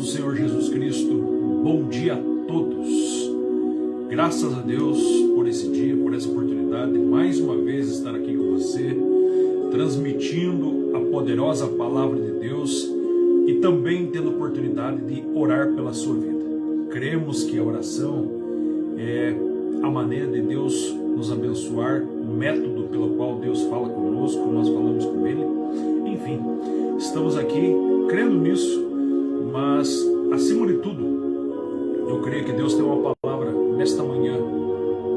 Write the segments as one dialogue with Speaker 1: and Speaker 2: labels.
Speaker 1: do Senhor Jesus Cristo, bom dia a todos. Graças a Deus por esse dia, por essa oportunidade de mais uma vez estar aqui com você, transmitindo a poderosa palavra de Deus e também tendo a oportunidade de orar pela sua vida. Cremos que a oração é a maneira de Deus nos abençoar, o método pelo qual Deus fala conosco, nós falamos com Ele. Enfim, estamos aqui crendo nisso, mas acima de tudo, eu creio que Deus tem uma palavra nesta manhã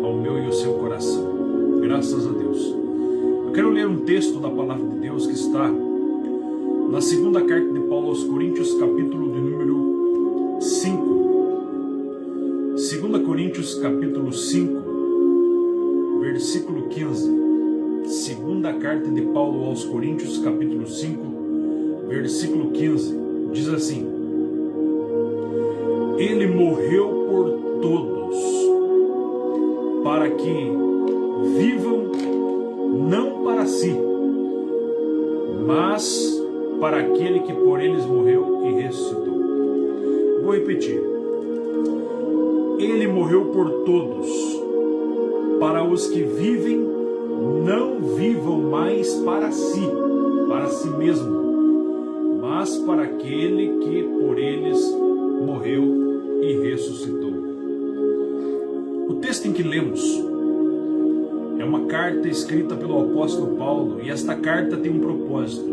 Speaker 1: ao meu e ao seu coração. Graças a Deus. Eu quero ler um texto da palavra de Deus que está na segunda carta de Paulo aos Coríntios, capítulo de número 5. 2 Coríntios, capítulo 5, versículo 15. Segunda carta de Paulo aos Coríntios, capítulo 5, versículo 15. Diz assim: Ele morreu por todos, para que vivam não para si, mas para aquele que por eles morreu e ressuscitou. Vou repetir. Ele morreu por todos, para os que vivem não vivam mais para si mesmo, mas para aquele que por eles morreu e ressuscitou. O texto em que lemos é uma carta escrita pelo apóstolo Paulo, e esta carta tem um propósito: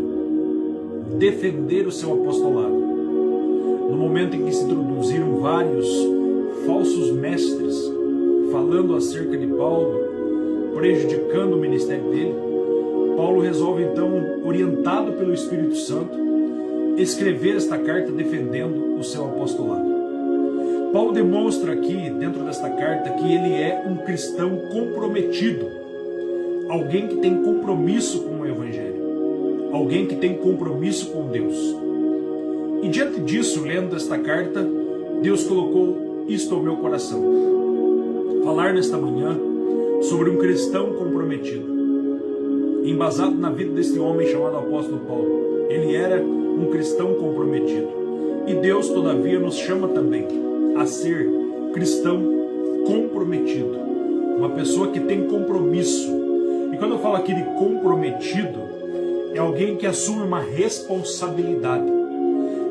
Speaker 1: defender o seu apostolado. No momento em que se introduziram vários falsos mestres falando acerca de Paulo, prejudicando o ministério dele, Paulo resolve então, orientado pelo Espírito Santo, escrever esta carta defendendo o seu apostolado. Paulo demonstra aqui, dentro desta carta, que ele é um cristão comprometido, alguém que tem compromisso com o Evangelho, alguém que tem compromisso com Deus. E diante disso, lendo esta carta, Deus colocou isto ao meu coração: falar nesta manhã sobre um cristão comprometido, embasado na vida deste homem chamado apóstolo Paulo. Ele era um cristão comprometido, e Deus todavia nos chama também a ser cristão comprometido, uma pessoa que tem compromisso. E quando eu falo aqui de comprometido, é alguém que assume uma responsabilidade.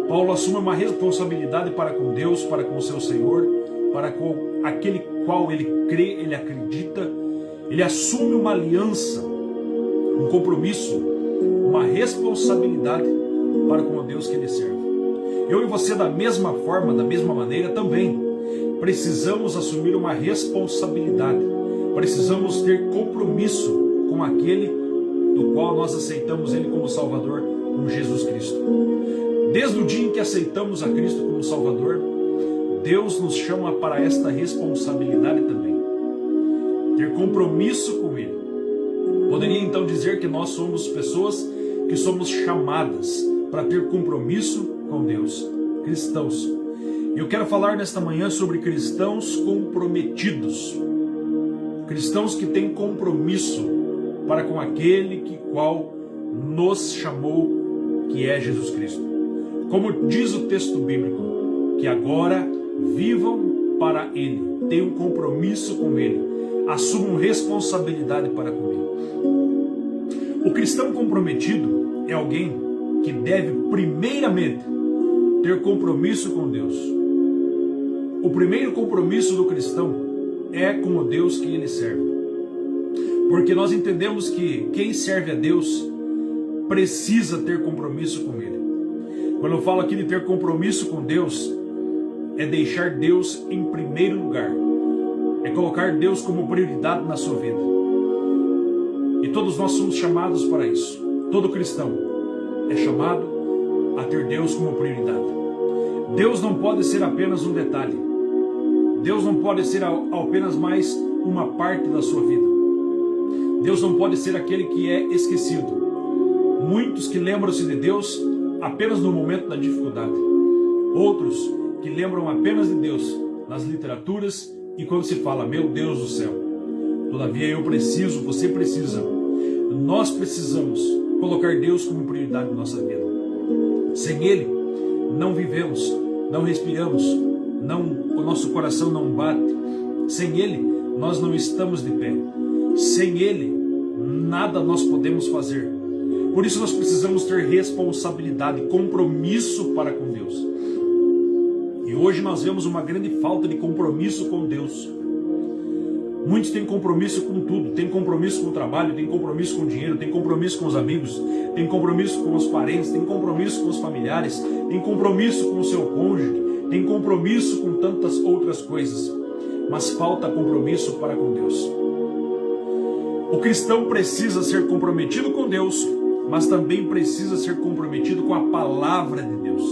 Speaker 1: Paulo assume uma responsabilidade para com Deus, para com o seu Senhor, para com aquele qual ele crê, ele acredita. Ele assume uma aliança, um compromisso, uma responsabilidade para com o Deus que ele serve. Eu e você, da mesma forma, da mesma maneira também, precisamos assumir uma responsabilidade. Precisamos ter compromisso com aquele do qual nós aceitamos Ele como Salvador, como Jesus Cristo. Desde o dia em que aceitamos a Cristo como Salvador, Deus nos chama para esta responsabilidade também. Ter compromisso com Ele. Poderia então dizer que nós somos pessoas que somos chamadas para ter compromisso com Deus. Cristãos. Eu quero falar nesta manhã sobre cristãos comprometidos. Cristãos que têm compromisso para com aquele que qual nos chamou, que é Jesus Cristo. Como diz o texto bíblico, que agora vivam para Ele, tenham compromisso com Ele, assumam responsabilidade para com Ele. O cristão comprometido é alguém que deve primeiramente ter compromisso com Deus. O primeiro compromisso do cristão é com o Deus que ele serve. Porque nós entendemos que quem serve a Deus precisa ter compromisso com Ele. Quando eu falo aqui de ter compromisso com Deus, é deixar Deus em primeiro lugar. É colocar Deus como prioridade na sua vida. E todos nós somos chamados para isso. Todo cristão é chamado a ter Deus como prioridade. Deus não pode ser apenas um detalhe. Deus não pode ser apenas mais uma parte da sua vida. Deus não pode ser aquele que é esquecido. Muitos que lembram-se de Deus apenas no momento da dificuldade. Outros que lembram apenas de Deus nas literaturas e quando se fala, meu Deus do céu. Todavia eu preciso, você precisa, nós precisamos colocar Deus como prioridade na nossa vida. Sem Ele, não vivemos, não respiramos, o nosso coração não bate. Sem Ele, nós não estamos de pé. Sem Ele, nada nós podemos fazer. Por isso nós precisamos ter responsabilidade, compromisso para com Deus. E hoje nós vemos uma grande falta de compromisso com Deus. Muitos têm compromisso com tudo, têm compromisso com o trabalho, têm compromisso com o dinheiro, têm compromisso com os amigos, têm compromisso com os parentes, têm compromisso com os familiares, têm compromisso com o seu cônjuge, têm compromisso com tantas outras coisas, mas falta compromisso para com Deus. O cristão precisa ser comprometido com Deus, mas também precisa ser comprometido com a palavra de Deus.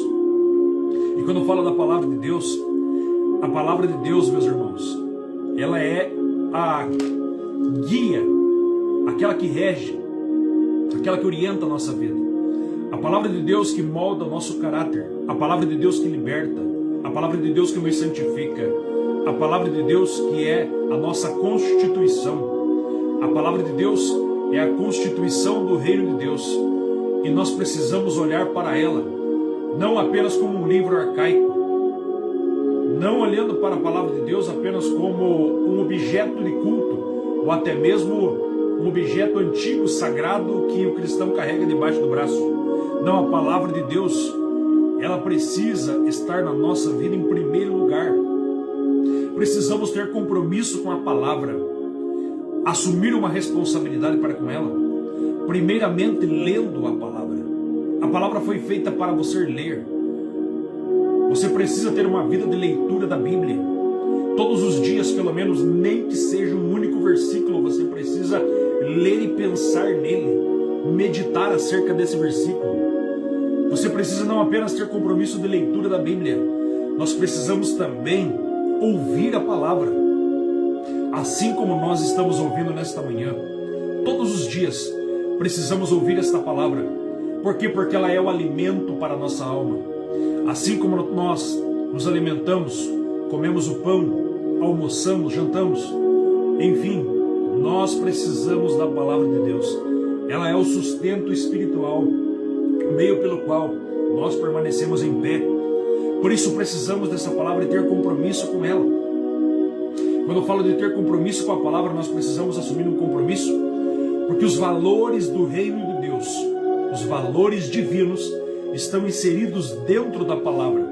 Speaker 1: E quando eu falo da palavra de Deus, a palavra de Deus, meus irmãos, ela é a guia, aquela que rege, aquela que orienta a nossa vida. A palavra de Deus que molda o nosso caráter, a palavra de Deus que liberta, a palavra de Deus que nos santifica, a palavra de Deus que é a nossa constituição. A palavra de Deus é a constituição do reino de Deus, e nós precisamos olhar para ela, não apenas como um livro arcaico, não olhando para a palavra de Deus apenas como um objeto de culto, ou até mesmo um objeto antigo, sagrado, que o cristão carrega debaixo do braço. Não, a palavra de Deus, ela precisa estar na nossa vida em primeiro lugar. Precisamos ter compromisso com a palavra, assumir uma responsabilidade para com ela, primeiramente lendo a palavra. A palavra foi feita para você ler. Você precisa ter uma vida de leitura da Bíblia. Todos os dias, pelo menos, nem que seja um único versículo, você precisa ler e pensar nele, meditar acerca desse versículo. Você precisa não apenas ter compromisso de leitura da Bíblia, nós precisamos também ouvir a palavra. Assim como nós estamos ouvindo nesta manhã, todos os dias precisamos ouvir esta palavra. Por quê? Porque ela é o alimento para a nossa alma. Assim como nós nos alimentamos, comemos o pão, almoçamos, jantamos, enfim, nós precisamos da palavra de Deus. Ela é o sustento espiritual, o meio pelo qual nós permanecemos em pé. Por isso precisamos dessa palavra e ter compromisso com ela. Quando eu falo de ter compromisso com a palavra, nós precisamos assumir um compromisso, porque os valores do reino de Deus, os valores divinos, estão inseridos dentro da palavra,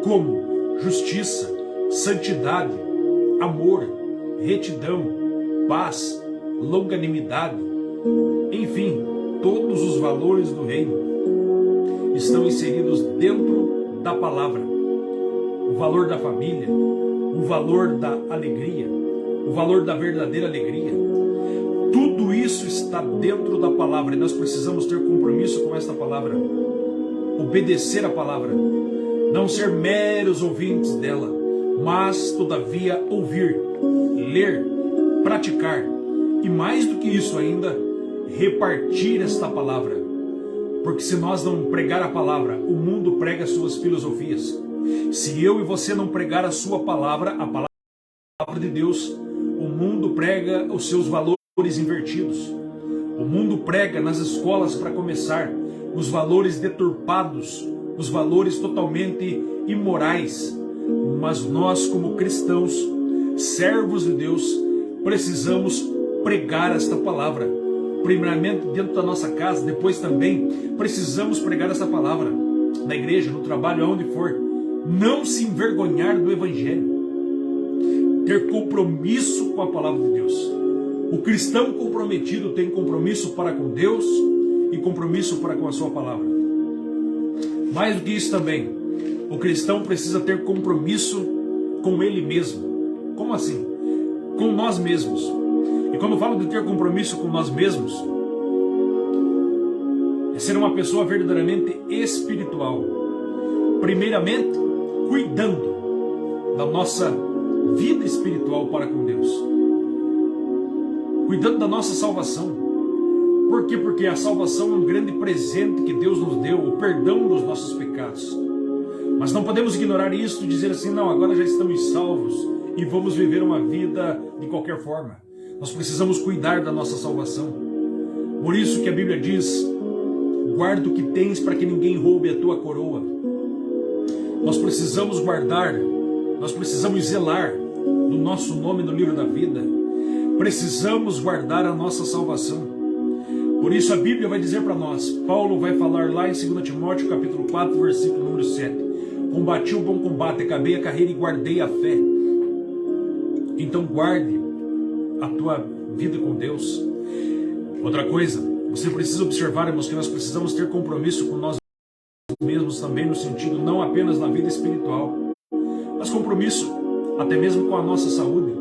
Speaker 1: como justiça, santidade, amor, retidão, paz, longanimidade, enfim, todos os valores do reino estão inseridos dentro da palavra. O valor da família, o valor da alegria, o valor da verdadeira alegria, tudo isso está dentro da palavra, e nós precisamos ter compromisso com esta palavra, obedecer a palavra, não ser meros ouvintes dela, mas todavia ouvir, ler, praticar, e mais do que isso ainda, repartir esta palavra. Porque se nós não pregar a palavra, o mundo prega suas filosofias. Se eu e você não pregar a sua palavra, a palavra de Deus, o mundo prega os seus valores invertidos. O mundo prega nas escolas, para começar, os valores deturpados, os valores totalmente imorais. Mas nós, como cristãos, servos de Deus, precisamos pregar esta palavra. Primeiramente dentro da nossa casa, depois também precisamos pregar essa palavra na igreja, no trabalho, aonde for. Não se envergonhar do Evangelho. Ter compromisso com a palavra de Deus. O cristão comprometido tem compromisso para com Deus e compromisso para com a sua palavra. Mais do que isso também, o cristão precisa ter compromisso com ele mesmo. Como assim? Com nós mesmos. E quando eu falo de ter compromisso com nós mesmos, é ser uma pessoa verdadeiramente espiritual. Primeiramente, cuidando da nossa vida espiritual para com Deus. Cuidando da nossa salvação. Por quê? Porque a salvação é um grande presente que Deus nos deu, o perdão dos nossos pecados. Mas não podemos ignorar isso e dizer assim, não, agora já estamos salvos e vamos viver uma vida de qualquer forma. Nós precisamos cuidar da nossa salvação. Por isso que a Bíblia diz, guarda o que tens para que ninguém roube a tua coroa. Nós precisamos guardar, nós precisamos zelar do nosso nome no livro da vida. Precisamos guardar a nossa salvação. Por isso a Bíblia vai dizer para nós, Paulo vai falar lá em 2 Timóteo capítulo 4, versículo número 7. Combati o bom combate, acabei a carreira e guardei a fé. Então guarde a tua vida com Deus. Outra coisa, você precisa observar, irmãos, que nós precisamos ter compromisso com nós mesmos também, no sentido não apenas na vida espiritual, mas compromisso até mesmo com a nossa saúde,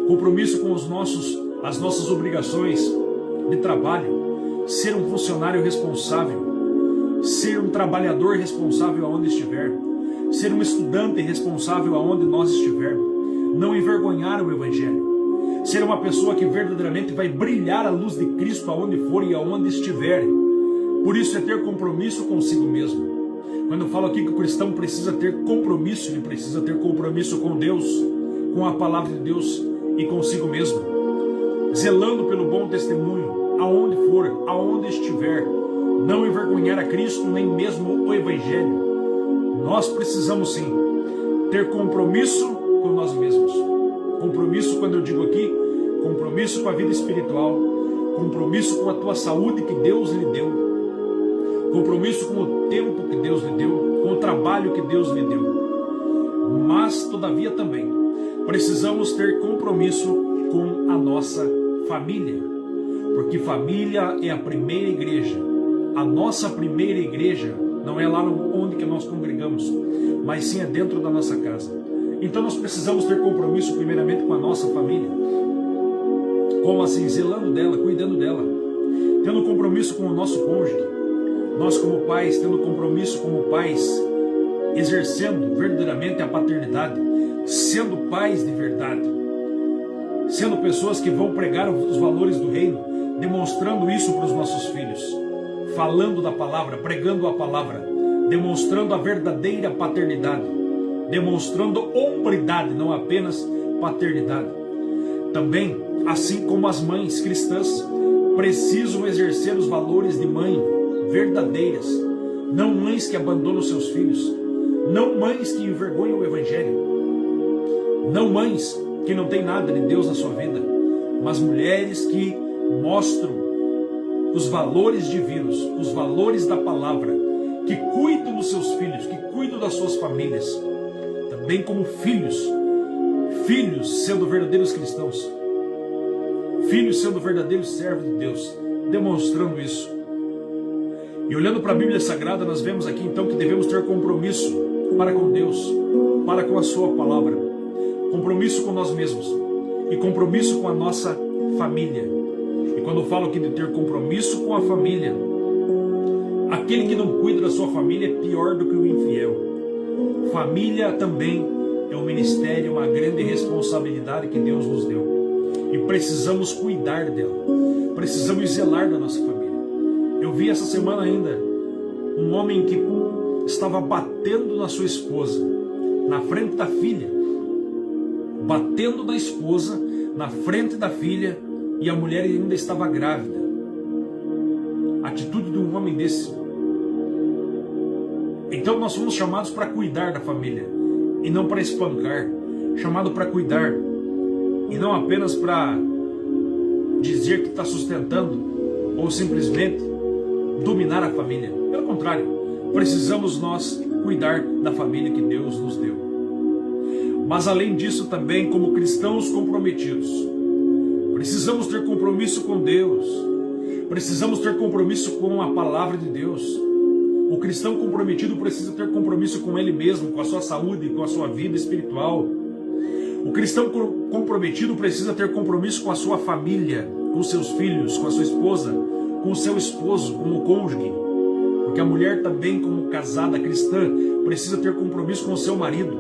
Speaker 1: compromisso com as nossas obrigações de trabalho, ser um funcionário responsável, ser um trabalhador responsável aonde estiver, ser um estudante responsável aonde nós estivermos, não envergonhar o Evangelho, ser uma pessoa que verdadeiramente vai brilhar a luz de Cristo aonde for e aonde estiver. Por isso é ter compromisso consigo mesmo. Quando eu falo aqui que o cristão precisa ter compromisso, ele precisa ter compromisso com Deus, com a palavra de Deus e consigo mesmo, zelando pelo bom testemunho, aonde for, aonde estiver, não envergonhar a Cristo, nem mesmo o Evangelho. Nós precisamos sim ter compromisso com nós mesmos. Compromisso, quando eu digo aqui, compromisso com a vida espiritual, compromisso com a tua saúde que Deus lhe deu, compromisso com o tempo que Deus lhe deu, com o trabalho que Deus lhe deu. Mas, todavia, também precisamos ter compromisso com a nossa família, porque família é a primeira igreja. A nossa primeira igreja não é lá onde que nós congregamos, mas sim é dentro da nossa casa. Então nós precisamos ter compromisso primeiramente com a nossa família. Como assim? Zelando dela, cuidando dela, tendo compromisso com o nosso cônjuge. Nós como pais, tendo compromisso como pais, exercendo verdadeiramente a paternidade, sendo pais de verdade, sendo pessoas que vão pregar os valores do reino, demonstrando isso para os nossos filhos, falando da palavra, pregando a palavra, demonstrando a verdadeira paternidade, demonstrando hombridade, não apenas paternidade. Também, assim como as mães cristãs precisam exercer os valores de mãe verdadeiras, não mães que abandonam seus filhos, não mães que envergonham o Evangelho, não mães que não têm nada de Deus na sua vida, mas mulheres que mostram os valores divinos, os valores da palavra, que cuidam dos seus filhos, que cuidam das suas famílias, também como filhos sendo verdadeiros cristãos, filhos sendo verdadeiros servos de Deus, demonstrando isso. E olhando para a Bíblia Sagrada, nós vemos aqui então que devemos ter compromisso para com Deus, para com a sua palavra, compromisso com nós mesmos e compromisso com a nossa família. E quando eu falo aqui de ter compromisso com a família, aquele que não cuida da sua família é pior do que o infiel. Família também é um ministério, uma grande responsabilidade que Deus nos deu. E precisamos cuidar dela, precisamos zelar da nossa família. Eu vi essa semana ainda um homem que estava batendo na sua esposa, na frente da filha, batendo na esposa, na frente da filha, e a mulher ainda estava grávida. A atitude de um homem desse. Então nós somos chamados para cuidar da família, e não para espancar, chamado para cuidar, e não apenas para dizer que está sustentando, ou simplesmente dominar a família. Pelo contrário, precisamos nós cuidar da família que Deus nos deu. Mas além disso também, como cristãos comprometidos, precisamos ter compromisso com Deus, precisamos ter compromisso com a palavra de Deus. O cristão comprometido precisa ter compromisso com ele mesmo, com a sua saúde, com a sua vida espiritual. O cristão comprometido precisa ter compromisso com a sua família, com seus filhos, com a sua esposa, com o seu esposo, com o cônjuge. Porque a mulher também, como casada cristã, precisa ter compromisso com o seu marido,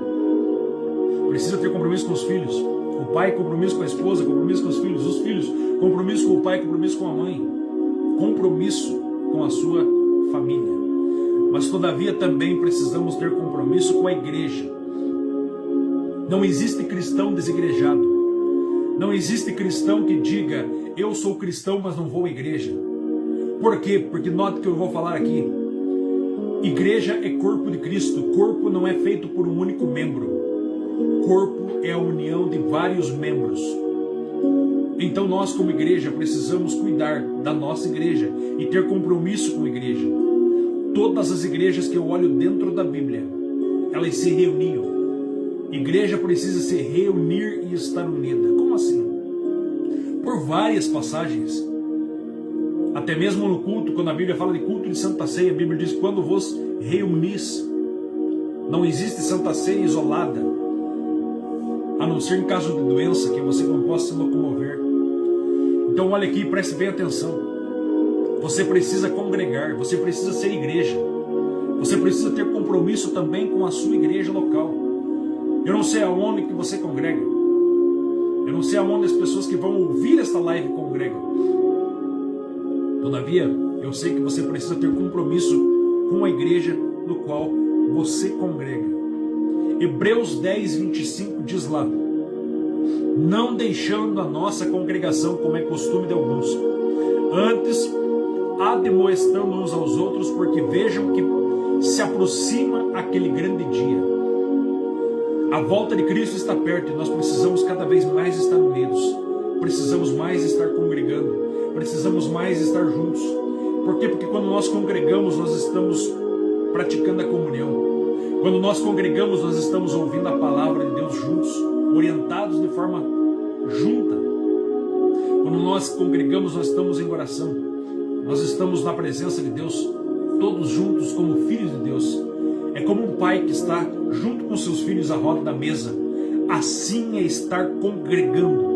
Speaker 1: precisa ter compromisso com os filhos. O pai, compromisso com a esposa, compromisso com os filhos, compromisso com o pai, compromisso com a mãe, compromisso com a sua família. Mas todavia também precisamos ter compromisso com a igreja. Não existe cristão desigrejado. Não existe cristão que diga, eu sou cristão, mas não vou à igreja. Por quê? Porque note que eu vou falar aqui. Igreja é corpo de Cristo. Corpo não é feito por um único membro. Corpo é a união de vários membros. Então nós, como igreja, precisamos cuidar da nossa igreja e ter compromisso com a igreja. Todas as igrejas que eu olho dentro da Bíblia, elas se reuniam. Igreja precisa se reunir e estar unida. Como assim? Por várias passagens. Até mesmo no culto, quando a Bíblia fala de culto de Santa Ceia, a Bíblia diz: quando vos reunis. Não existe Santa Ceia isolada, a não ser em caso de doença, que você não possa se locomover. Então olha aqui, preste bem atenção. Você precisa congregar, você precisa ser igreja. Você precisa ter compromisso também com a sua igreja local. Eu não sei aonde que você congrega. Eu não sei aonde as pessoas que vão ouvir esta live congregam. Todavia, eu sei que você precisa ter compromisso com a igreja no qual você congrega. Hebreus 10, 25 diz lá: não deixando a nossa congregação, como é costume de alguns, antes admoestando uns aos outros, porque vejam que se aproxima aquele grande dia. A volta de Cristo está perto e nós precisamos cada vez mais estar unidos. Precisamos mais estar congregando. Precisamos mais estar juntos. Por quê? Porque quando nós congregamos, nós estamos praticando a comunhão. Quando nós congregamos, nós estamos ouvindo a palavra de Deus juntos, orientados de forma junta. Quando nós congregamos, nós estamos em oração. Nós estamos na presença de Deus, todos juntos como filhos de Deus. É como um pai que está junto com seus filhos à roda da mesa. Assim é estar congregando.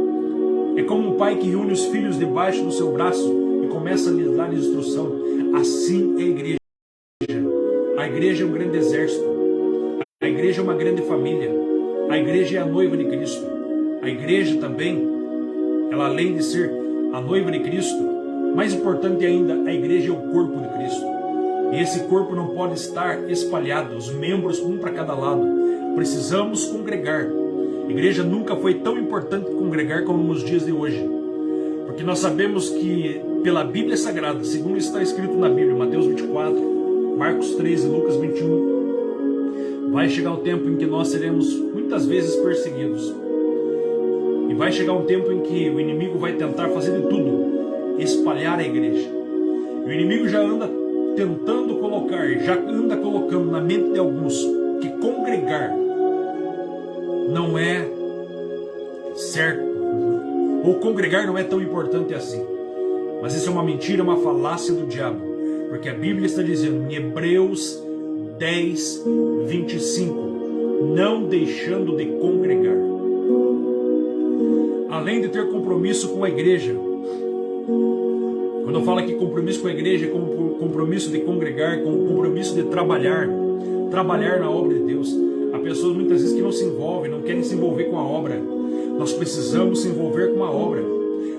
Speaker 1: É como um pai que reúne os filhos debaixo do seu braço e começa a lhes dar instrução. Assim é a igreja. A igreja é um grande exército. A igreja é uma grande família. A igreja é a noiva de Cristo. A igreja também, ela além de ser a noiva de Cristo, mais importante ainda, a igreja é o corpo de Cristo. E esse corpo não pode estar espalhado, os membros um para cada lado. Precisamos congregar. A igreja nunca foi tão importante congregar como nos dias de hoje. Porque nós sabemos que pela Bíblia Sagrada, segundo está escrito na Bíblia, Mateus 24, Marcos 13, Lucas 21, vai chegar o tempo em que nós seremos muitas vezes perseguidos. E vai chegar um tempo em que o inimigo vai tentar fazer de tudo, espalhar a igreja. E o inimigo já anda tentando colocar, já anda colocando na mente de alguns que congregar não é certo, ou congregar não é tão importante assim. Mas isso é uma mentira, uma falácia do diabo, porque a Bíblia está dizendo em Hebreus 10, 25, não deixando de congregar. Além de ter compromisso com a igreja, quando eu falo aqui compromisso com a igreja, é compromisso de congregar, com compromisso de trabalhar na obra de Deus. Há pessoas muitas vezes que não se envolvem, não querem se envolver com a obra. Nós precisamos se envolver com a obra.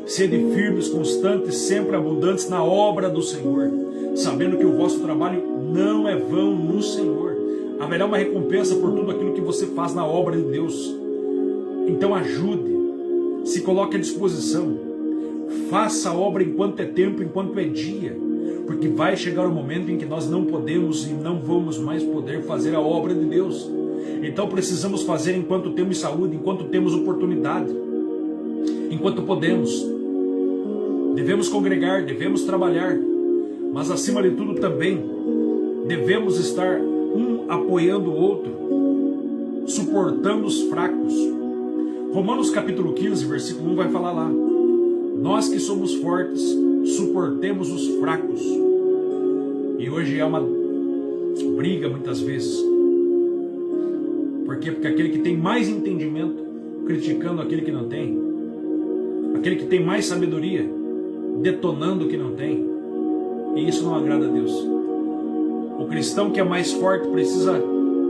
Speaker 1: Sede firmes, constantes, sempre abundantes na obra do Senhor, sabendo que o vosso trabalho não é vão no Senhor. Haverá uma recompensa por tudo aquilo que você faz na obra de Deus. Então ajude, se coloque à disposição. Faça a obra enquanto é tempo, enquanto é dia. Porque vai chegar o momento em que nós não podemos e não vamos mais poder fazer a obra de Deus. Então precisamos fazer enquanto temos saúde, enquanto temos oportunidade, enquanto podemos. Devemos congregar, devemos trabalhar, mas acima de tudo também devemos estar um apoiando o outro, suportando os fracos. Romanos capítulo 15, versículo 1 vai falar lá: nós que somos fortes, suportemos os fracos. E hoje é uma briga muitas vezes. Por quê? Porque aquele que tem mais entendimento, criticando aquele que não tem. Aquele que tem mais sabedoria, detonando o que não tem. E isso não agrada a Deus. O cristão que é mais forte precisa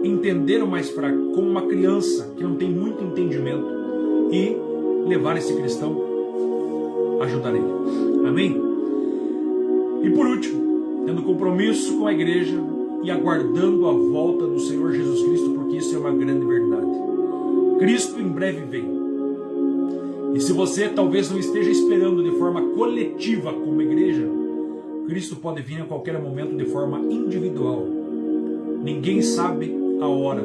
Speaker 1: entender o mais fraco, como uma criança que não tem muito entendimento, e levar esse cristão, ajudar ele. Amém? E por último, tendo compromisso com a igreja e aguardando a volta do Senhor Jesus Cristo, porque isso é uma grande verdade. Cristo em breve vem. E se você talvez não esteja esperando de forma coletiva como igreja, Cristo pode vir a qualquer momento de forma individual. Ninguém sabe a hora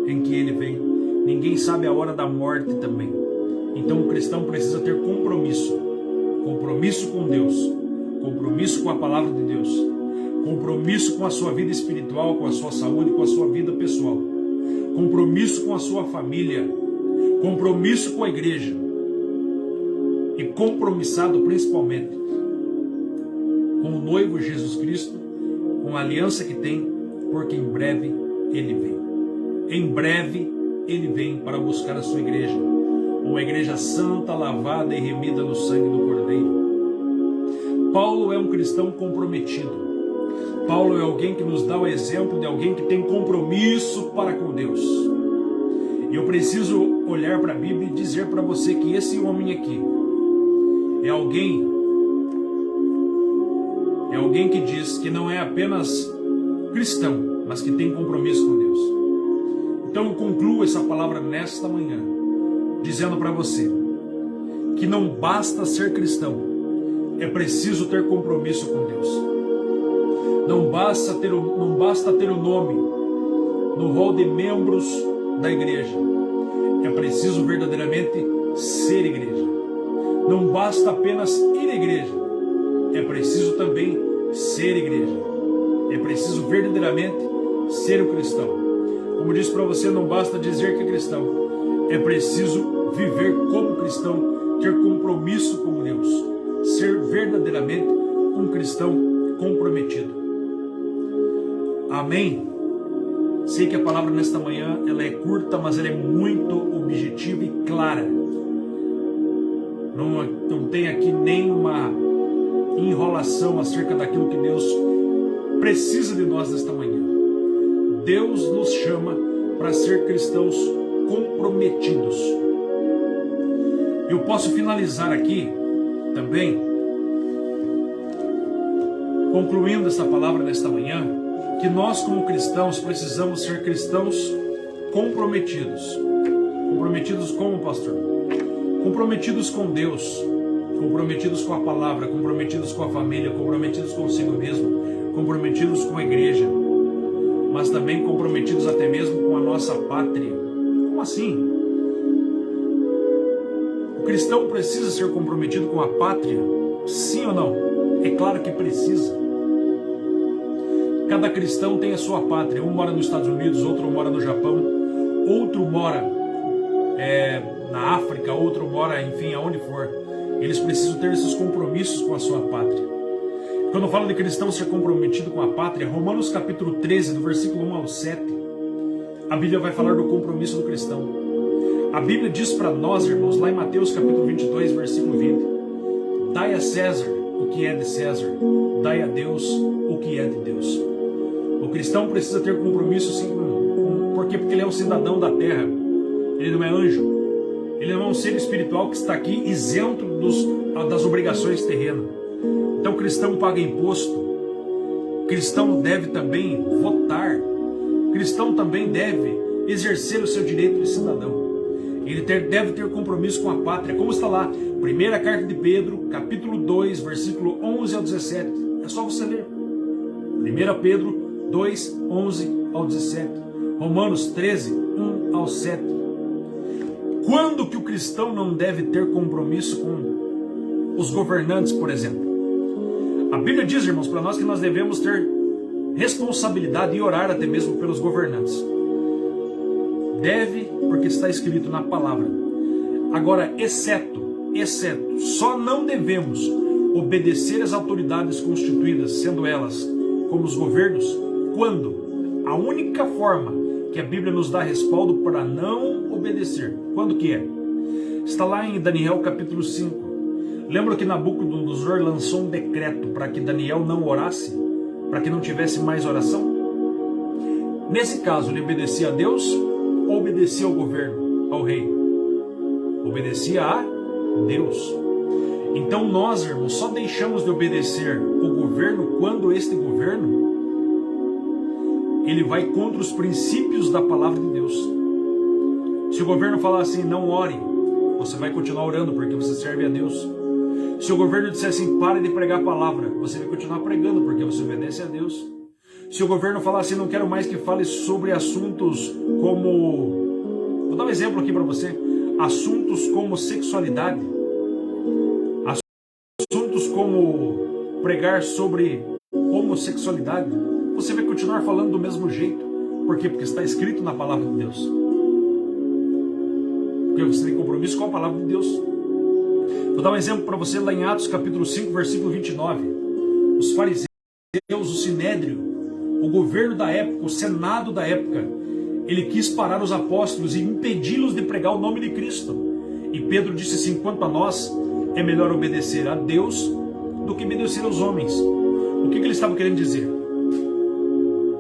Speaker 1: em que ele vem. Ninguém sabe a hora da morte também. Então o cristão precisa ter compromisso. Compromisso com Deus. Compromisso com a palavra de Deus. Compromisso com a sua vida espiritual, com a sua saúde, com a sua vida pessoal. Compromisso com a sua família. Compromisso com a igreja. E compromissado principalmente com o noivo Jesus Cristo, com a aliança que tem, porque em breve ele vem. Em breve ele vem para buscar a sua igreja, uma igreja santa, lavada e remida no sangue do Cordeiro. Paulo é um cristão comprometido. Paulo é alguém que nos dá o exemplo de alguém que tem compromisso para com Deus. E eu preciso olhar para a Bíblia e dizer para você que esse homem aqui é alguém que diz que não é apenas cristão, mas que tem compromisso com Deus. Então eu concluo essa palavra nesta manhã, dizendo para você que não basta ser cristão, é preciso ter compromisso com Deus. Não basta ter o nome no rol de membros da igreja, é preciso verdadeiramente ser igreja. Não basta apenas ir à igreja, é preciso também ser igreja. É preciso verdadeiramente ser o cristão. Como disse para você, não basta dizer que é cristão, é preciso viver como cristão, ter compromisso com Deus, ser verdadeiramente um cristão comprometido. Amém? Sei que a palavra nesta manhã ela é curta, mas ela é muito objetiva e clara. Não tem aqui nenhuma enrolação acerca daquilo que Deus precisa de nós nesta manhã. Deus nos chama para ser cristãos comprometidos. Eu posso finalizar aqui também, concluindo essa palavra nesta manhã, que nós como cristãos precisamos ser cristãos comprometidos. Comprometidos como, pastor? Comprometidos com Deus, comprometidos com a palavra, comprometidos com a família, comprometidos consigo mesmo, comprometidos com a igreja, mas também comprometidos até mesmo com a nossa pátria. Como assim? O cristão precisa ser comprometido com a pátria? Sim ou não? É claro que precisa. Cada cristão tem a sua pátria. Um mora nos Estados Unidos, outro mora no Japão, outro mora na África, outro mora, enfim, aonde for. Eles precisam ter esses compromissos com a sua pátria. Quando eu falo de cristão ser comprometido com a pátria, Romanos capítulo 13, do versículo 1 ao 7, a Bíblia vai falar do compromisso do cristão. A Bíblia diz para nós, irmãos, lá em Mateus capítulo 22, versículo 20, dai a César o que é de César, dai a Deus o que é de Deus. O cristão precisa ter compromisso sim, porque ele é um cidadão da terra, ele não é anjo, ele não é um ser espiritual que está aqui isento das obrigações terrenas. Então o cristão paga imposto, o cristão deve também votar, o cristão também deve exercer o seu direito de cidadão. Ele deve ter compromisso com a pátria, como está lá, primeira carta de Pedro, capítulo 2, versículo 11 ao 17. É só você ler. 1 Pedro 2, 11 ao 17. Romanos 13, 1 ao 7. Quando que o cristão não deve ter compromisso com os governantes, por exemplo? A Bíblia diz, irmãos, para nós que nós devemos ter responsabilidade e orar até mesmo pelos governantes. Deve, porque está escrito na palavra. Agora, exceto, só não devemos obedecer às autoridades constituídas, sendo elas como os governos, quando a única forma que a Bíblia nos dá respaldo para não obedecer, quando que é? Está lá em Daniel capítulo 5. Lembra que Nabucodonosor lançou um decreto para que Daniel não orasse, para que não tivesse mais oração? Nesse caso, ele obedecia a Deus ou obedecia ao governo, ao rei? Obedecia a Deus. Então nós, irmãos, só deixamos de obedecer o governo quando este governo ele vai contra os princípios da palavra de Deus. Se o governo falar assim, não ore, você vai continuar orando porque você serve a Deus. Se o governo disser assim, pare de pregar a palavra, você vai continuar pregando porque você obedece a Deus. Se o governo falar assim, não quero mais que fale sobre assuntos como... Vou dar um exemplo aqui para você. Assuntos como sexualidade. Assuntos como pregar sobre homossexualidade. Você vai continuar falando do mesmo jeito. Por quê? Porque está escrito na palavra de Deus. Porque você tem compromisso com a palavra de Deus. Vou dar um exemplo para você lá em Atos capítulo 5, versículo 29. Os fariseus, o sinédrio, o governo da época, o senado da época, ele quis parar os apóstolos e impedi-los de pregar o nome de Cristo. E Pedro disse assim: quanto a nós, é melhor obedecer a Deus do que obedecer aos homens. O que ele estava querendo dizer?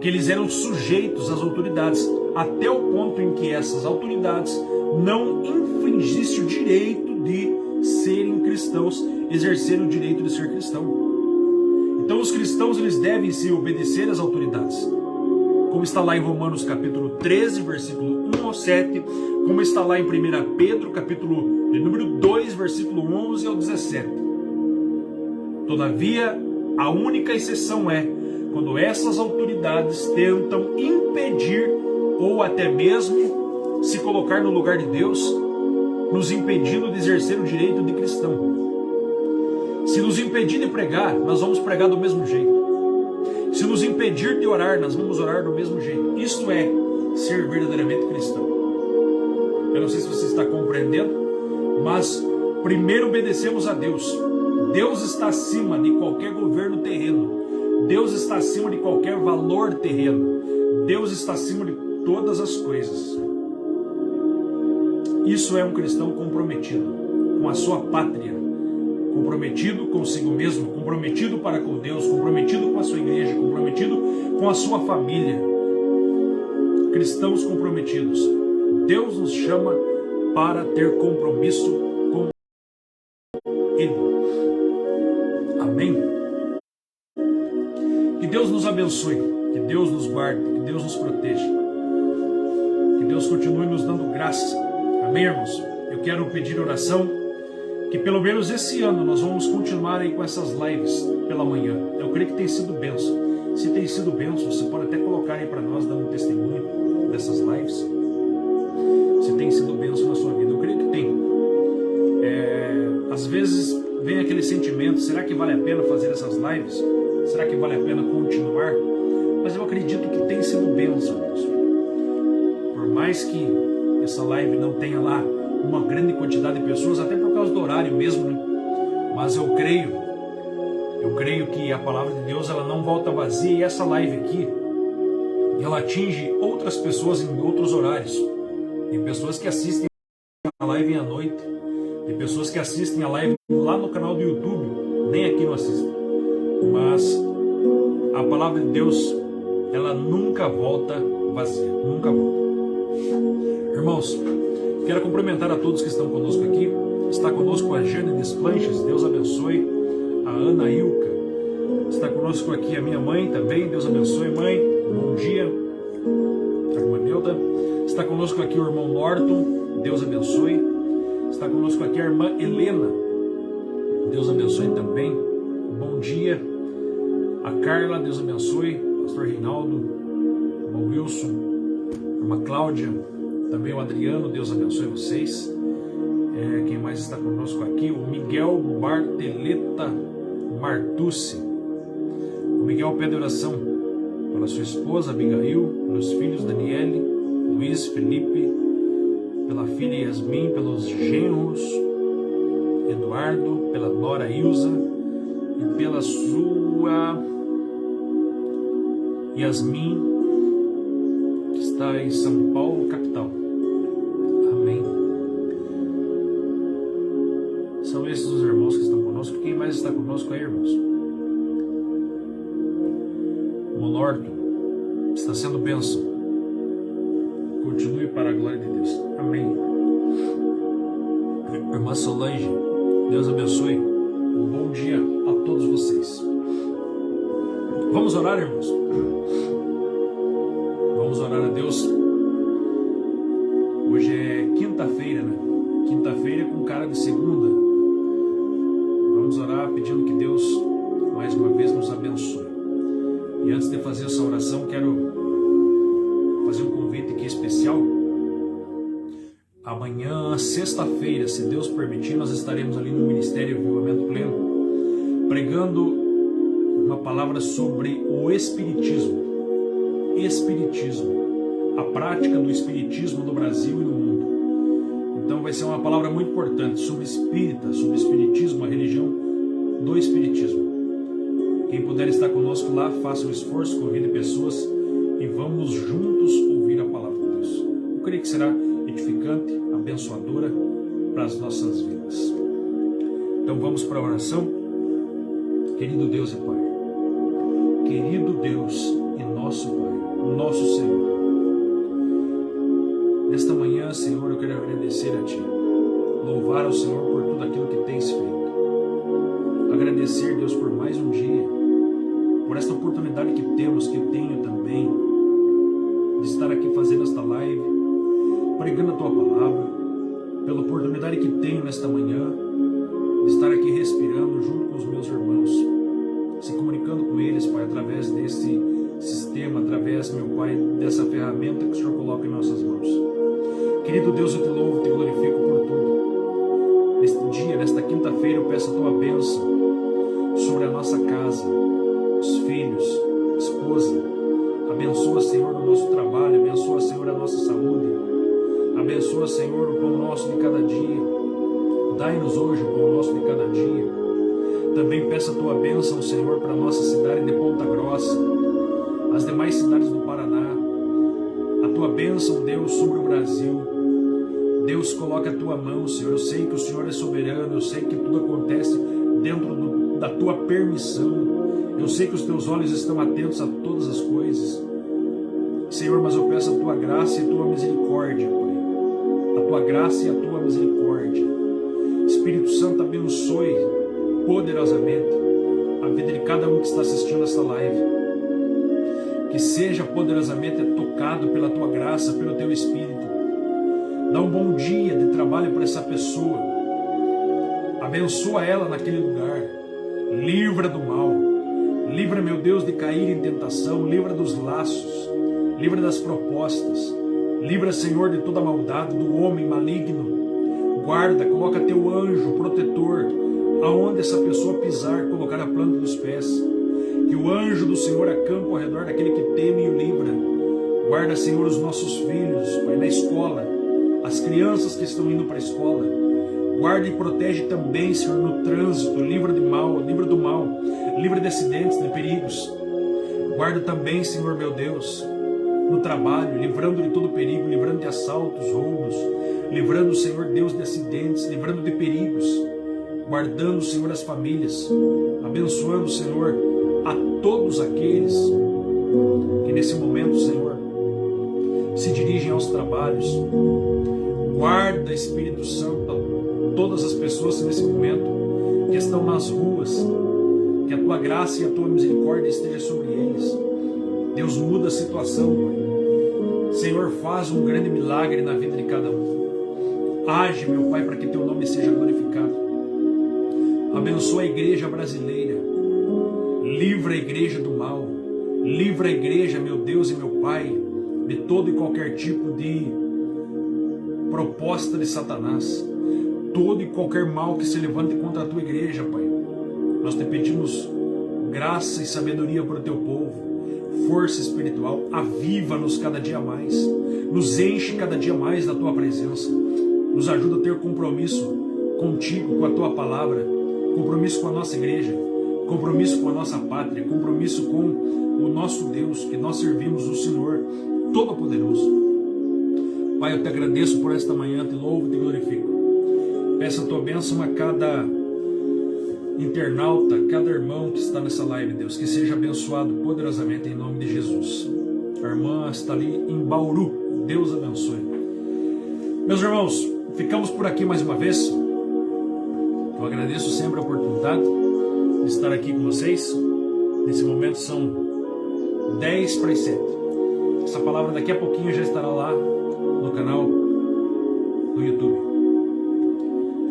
Speaker 1: Que eles eram sujeitos às autoridades, até o ponto em que essas autoridades não infringissem o direito de serem cristãos, exercerem o direito de ser cristão. Então os cristãos, eles devem se obedecer às autoridades, como está lá em Romanos capítulo 13, versículo 1 ao 7, como está lá em 1 Pedro capítulo de número 2, versículo 11 ao 17. Todavia, a única exceção é quando essas autoridades tentam impedir ou até mesmo se colocar no lugar de Deus, nos impedindo de exercer o direito de cristão. Se nos impedir de pregar, nós vamos pregar do mesmo jeito. Se nos impedir de orar, nós vamos orar do mesmo jeito. Isso é ser verdadeiramente cristão. Eu não sei se você está compreendendo, mas primeiro obedecemos a Deus. Deus está acima de qualquer governo terreno. Deus está acima de qualquer valor terreno. Deus está acima de todas as coisas. Isso é um cristão comprometido com a sua pátria, comprometido consigo mesmo, comprometido para com Deus, comprometido com a sua igreja, comprometido com a sua família. Cristãos comprometidos. Deus nos chama para ter compromisso com Ele. Amém? Que Deus nos abençoe, que Deus nos guarde, que Deus nos proteja, que Deus continue nos dando graça. Amém, irmãos? Eu quero pedir oração, que pelo menos esse ano nós vamos continuar aí com essas lives pela manhã. Eu creio que tem sido bênção. Se tem sido bênção, você pode até colocar aí para nós, dando um testemunho dessas lives. Se tem sido bênção na sua vida, eu creio que tem. Às vezes vem aquele sentimento: será que vale a pena fazer essas lives? Será que vale a pena continuar? Mas eu acredito que tem sido bênção, irmãos. Por mais que essa live não tenha lá uma grande quantidade de pessoas, até por causa do horário mesmo, né? Mas eu creio que a palavra de Deus, ela não volta vazia, e essa live aqui, ela atinge outras pessoas em outros horários. Tem pessoas que assistem a live à noite, tem pessoas que assistem a live lá no canal do YouTube, nem aqui não assistem. Mas a palavra de Deus, ela nunca volta vazia, nunca volta. Irmãos, quero cumprimentar a todos que estão conosco aqui. Está conosco a Jane Desplanches, Deus abençoe. A Ana Ilka, está conosco aqui a minha mãe também, Deus abençoe, mãe. Bom dia. A irmã Neuda. Está conosco aqui o irmão Norton, Deus abençoe. Está conosco aqui a irmã Helena, Deus abençoe também. Bom dia. A Carla, Deus abençoe. Pastor Reinaldo, irmão Wilson, irmã Cláudia, também o Adriano, Deus abençoe vocês. Quem mais está conosco aqui? O Miguel Barteleta Martucci. O Miguel pede oração pela sua esposa Abigail, pelos filhos Daniele, Luiz, Felipe, pela filha Yasmin, pelos genros Eduardo, pela nora Ilza e pela sua Yasmin, que está em São Paulo, capital. Amém. São esses os irmãos que estão conosco. Quem mais está conosco aí, irmãos? O Norton está sendo bênção. Continue para a glória de Deus. Amém. Irmã Solange, Deus abençoe. Um bom dia a todos vocês. Vamos orar, irmãos? Vamos orar a Deus. Hoje é quinta-feira, né? Quinta-feira com cara de segunda. Vamos orar pedindo que Deus mais uma vez nos abençoe. E antes de fazer essa oração, quero fazer um convite aqui especial. Amanhã, sexta-feira, se Deus permitir, nós estaremos ali no Ministério Avivamento Pleno, pregando uma palavra sobre o Espiritismo. Espiritismo, a prática do Espiritismo no Brasil e no mundo. Então vai ser uma palavra muito importante sobre espírita, sobre Espiritismo, a religião do Espiritismo. Quem puder estar conosco lá, faça um esforço, convide pessoas e vamos juntos ouvir a palavra de Deus. Eu creio que será edificante, abençoadora para as nossas vidas. Então vamos para a oração. Querido Deus e Pai, querido Deus e nosso Pai, nosso Senhor, nesta manhã, Senhor, eu quero agradecer a Ti, louvar ao Senhor por tudo aquilo que tens feito, agradecer, Deus, por mais um dia, por esta oportunidade que temos, que eu tenho também, de estar aqui fazendo esta live, pregando a Tua palavra, pela oportunidade que tenho nesta manhã, de estar aqui respirando junto com os meus irmãos, se comunicando com eles, Pai, através desse sistema, através, meu Pai, dessa ferramenta que o Senhor coloca em nossas mãos. Querido Deus, eu te louvo, te glorifico por tudo. Neste dia, nesta quinta-feira, eu peço a Tua bênção sobre a nossa casa, os filhos, a esposa. Abençoa, Senhor, o nosso trabalho, abençoa, Senhor, a nossa saúde. Abençoa, Senhor, o pão nosso de cada dia. Dai-nos hoje o pão nosso de cada dia. Também peço a Tua bênção, Senhor, para a nossa cidade de Ponta Grossa, as demais cidades do Paraná. A Tua bênção, Deus, sobre o Brasil. Deus, coloca a Tua mão, Senhor. Eu sei que o Senhor é soberano, eu sei que tudo acontece dentro da Tua permissão. Eu sei que os Teus olhos estão atentos a todas as coisas. Senhor, mas eu peço a Tua graça e a Tua misericórdia, Pai. A Tua graça e a Tua misericórdia. Espírito Santo, abençoe poderosamente a vida de cada um que está assistindo essa live. Que seja poderosamente tocado pela Tua graça, pelo Teu Espírito. Dá um bom dia de trabalho para essa pessoa. Abençoa ela naquele lugar. Livra do mal. Livra, meu Deus, de cair em tentação. Livra dos laços. Livra das propostas. Livra, Senhor, de toda a maldade, do homem maligno. Guarda, coloca Teu anjo protetor aonde essa pessoa pisar, colocar a planta dos pés. Que o anjo do Senhor acampa ao redor daquele que teme e o livra. Guarda, Senhor, os nossos filhos, Pai, na escola, as crianças que estão indo para a escola. Guarda e protege também, Senhor, no trânsito. Livra do mal, livra de acidentes, de perigos. Guarda também, Senhor, meu Deus, no trabalho, livrando de todo perigo, livrando de assaltos, roubos, livrando, Senhor Deus, de acidentes, livrando de perigos, guardando, Senhor, as famílias, abençoando, Senhor, a todos aqueles que nesse momento, Senhor, se dirigem aos trabalhos. Guarda, Espírito Santo, todas as pessoas nesse momento que estão nas ruas, que a Tua graça e a Tua misericórdia esteja sobre eles. Deus, muda a situação, Pai. Senhor, faz um grande milagre na vida de cada um. Age, meu Pai, para que Teu nome seja glorificado. Abençoa a igreja brasileira. Livra a igreja do mal. Livra a igreja, meu Deus e meu Pai, de todo e qualquer tipo de proposta de Satanás. Todo e qualquer mal que se levante contra a Tua igreja, Pai. Nós te pedimos graça e sabedoria para o Teu povo. Força espiritual, aviva-nos cada dia mais, nos enche cada dia mais da Tua presença, nos ajuda a ter compromisso contigo, com a Tua palavra, compromisso com a nossa igreja, compromisso com a nossa pátria, compromisso com o nosso Deus, que nós servimos o Senhor Todo-Poderoso. Pai, eu te agradeço por esta manhã, te louvo e te glorifico. Peço a Tua bênção a cada internauta, cada irmão que está nessa live, Deus, que seja abençoado poderosamente em nome de Jesus. A irmã está ali em Bauru, Deus abençoe. Meus irmãos, ficamos por aqui mais uma vez. Eu agradeço sempre a oportunidade de estar aqui com vocês. Nesse momento são 10 para as 7. Essa palavra daqui a pouquinho já estará lá no canal do YouTube.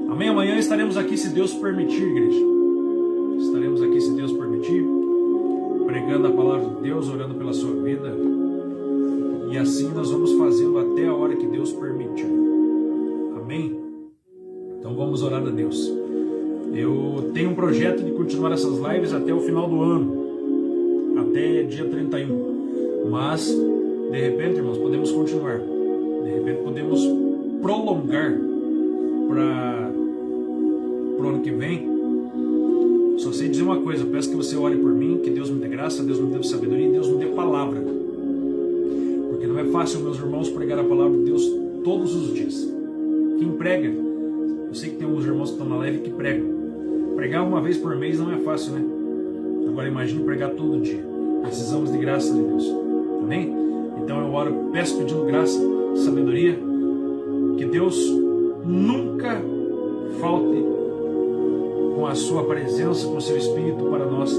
Speaker 1: Amanhã estaremos aqui, se Deus permitir, igreja. Estaremos aqui, se Deus permitir, pregando pregando a palavra de Deus, orando pela sua vida. E assim nós vamos fazendo até a hora que Deus permitir. Amém? Então vamos orar a Deus. Eu tenho um projeto de continuar essas lives até o final do ano, até dia 31. Mas, de repente, irmãos, podemos continuar. De repente podemos prolongar para o ano que vem. Só sei dizer uma coisa, eu peço que você ore por mim, que Deus me dê graça, Deus me dê sabedoria e Deus me dê palavra. Porque não é fácil, meus irmãos, pregar a palavra de Deus todos os dias. Quem prega, eu sei que tem alguns irmãos que estão na live que pregam. Pregar uma vez por mês não é fácil, né? Agora imagine pregar todo dia. Precisamos de graça de Deus. Amém? Então eu oro, peço pedindo graça, sabedoria, que Deus nunca falte com a sua presença, com o seu Espírito para nós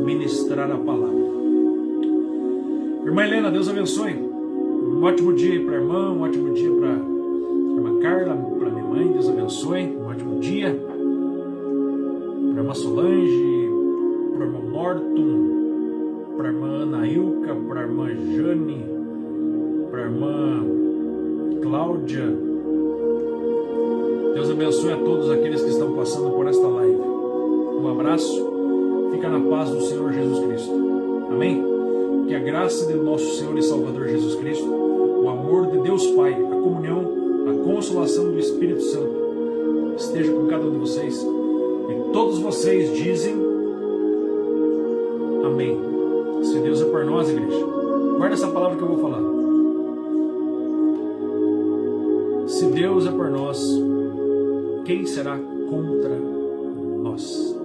Speaker 1: ministrar a palavra. Irmã Helena, Deus abençoe. Um ótimo dia aí para a irmã, um ótimo dia para a irmã Carla, para minha mãe, Deus abençoe. Um ótimo dia para a irmã Solange, para a irmã Norton, para a irmã Anailca, para a irmã Jane, para a irmã Cláudia. Deus abençoe a todos aqueles que estão passando por esta live. Um abraço, fica na paz do Senhor Jesus Cristo. Amém? Que a graça de nosso Senhor e Salvador Jesus Cristo, o amor de Deus Pai, a comunhão, a consolação do Espírito Santo esteja com cada um de vocês. E todos vocês dizem amém. Se Deus é por nós, igreja, guarda essa palavra que eu vou falar. Se Deus é por nós, quem será contra nós?